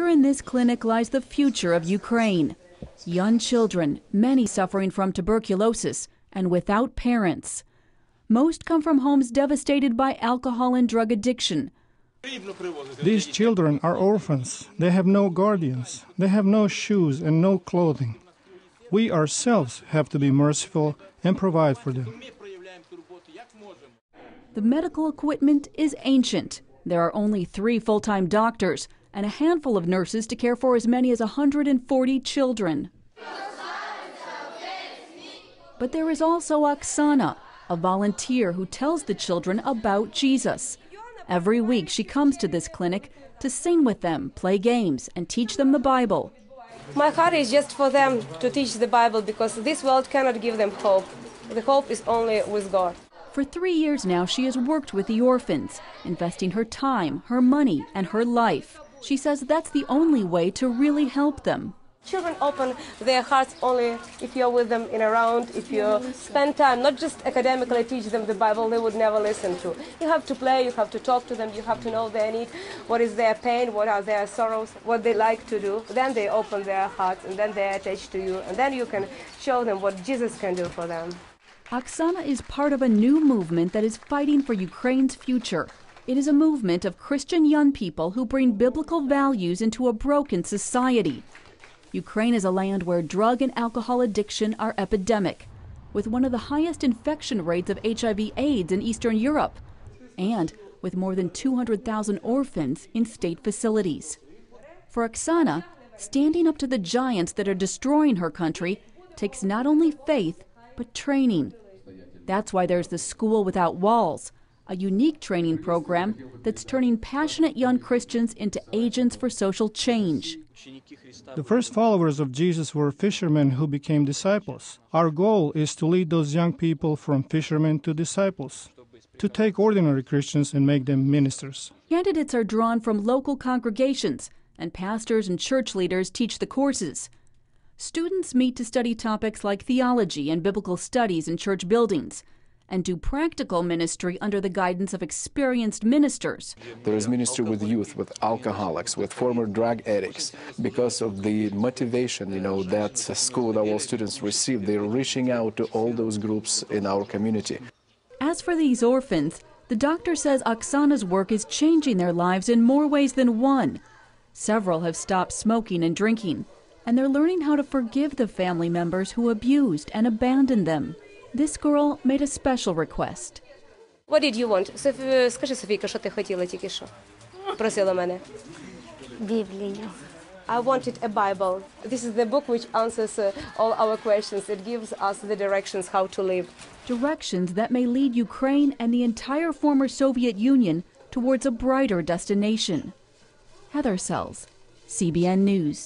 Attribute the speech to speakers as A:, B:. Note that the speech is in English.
A: Here in this clinic lies the future of Ukraine. Young children, many suffering from tuberculosis and without parents. Most come from homes devastated by alcohol and drug addiction.
B: These children are orphans. They have no guardians. They have no shoes and no clothing. We ourselves have to be merciful and provide for them.
A: The medical equipment is ancient. There are only 3 full-time doctors and a handful of nurses to care for as many as 140 children. But there is also Oksana, a volunteer who tells the children about Jesus. Every week she comes to this clinic to sing with them, play games, and teach them the Bible.
C: My heart is just for them to teach the Bible because this world cannot give them hope. The hope is only with God.
A: For 3 years now, she has worked with the orphans, investing her time, her money, and her life. She says that's the only way to really help them.
C: Children open their hearts only if you're with them in a round, if you spend time, not just academically teach them the Bible, they would never listen to. You have to play, you have to talk to them, you have to know their need, what is their pain, what are their sorrows, what they like to do. Then they open their hearts and then they're attached to you and then you can show them what Jesus can do for them.
A: Oksana is part of a new movement that is fighting for Ukraine's future. It is a movement of Christian young people who bring biblical values into a broken society. Ukraine is a land where drug and alcohol addiction are epidemic, with one of the highest infection rates of HIV/AIDS in Eastern Europe, and with more than 200,000 orphans in state facilities. For Oksana, standing up to the giants that are destroying her country takes not only faith, but training. That's why there's the School Without Walls, a unique training program that's turning passionate young Christians into agents for social change.
B: The first followers of Jesus were fishermen who became disciples. Our goal is to lead those young people from fishermen to disciples, to take ordinary Christians and make them ministers.
A: Candidates are drawn from local congregations, and pastors and church leaders teach the courses. Students meet to study topics like theology and biblical studies in church buildings, and do practical ministry under the guidance of experienced ministers.
D: There is ministry with youth, with alcoholics, with former drug addicts. Because of the motivation, that School Without Walls students receive, they're reaching out to all those groups in our community.
A: As for these orphans, the doctor says Oksana's work is changing their lives in more ways than one. Several have stopped smoking and drinking, and they're learning how to forgive the family members who abused and abandoned them. This girl made a special request.
C: What did you want? Скажи, Софійка, що ти хотіла тільки що? Просила мене.
E: Біблію.
C: I wanted a Bible. This is the book which answers all our questions. It gives us the directions how to live.
A: Directions that may lead Ukraine and the entire former Soviet Union towards a brighter destination. Heather Sells, CBN News.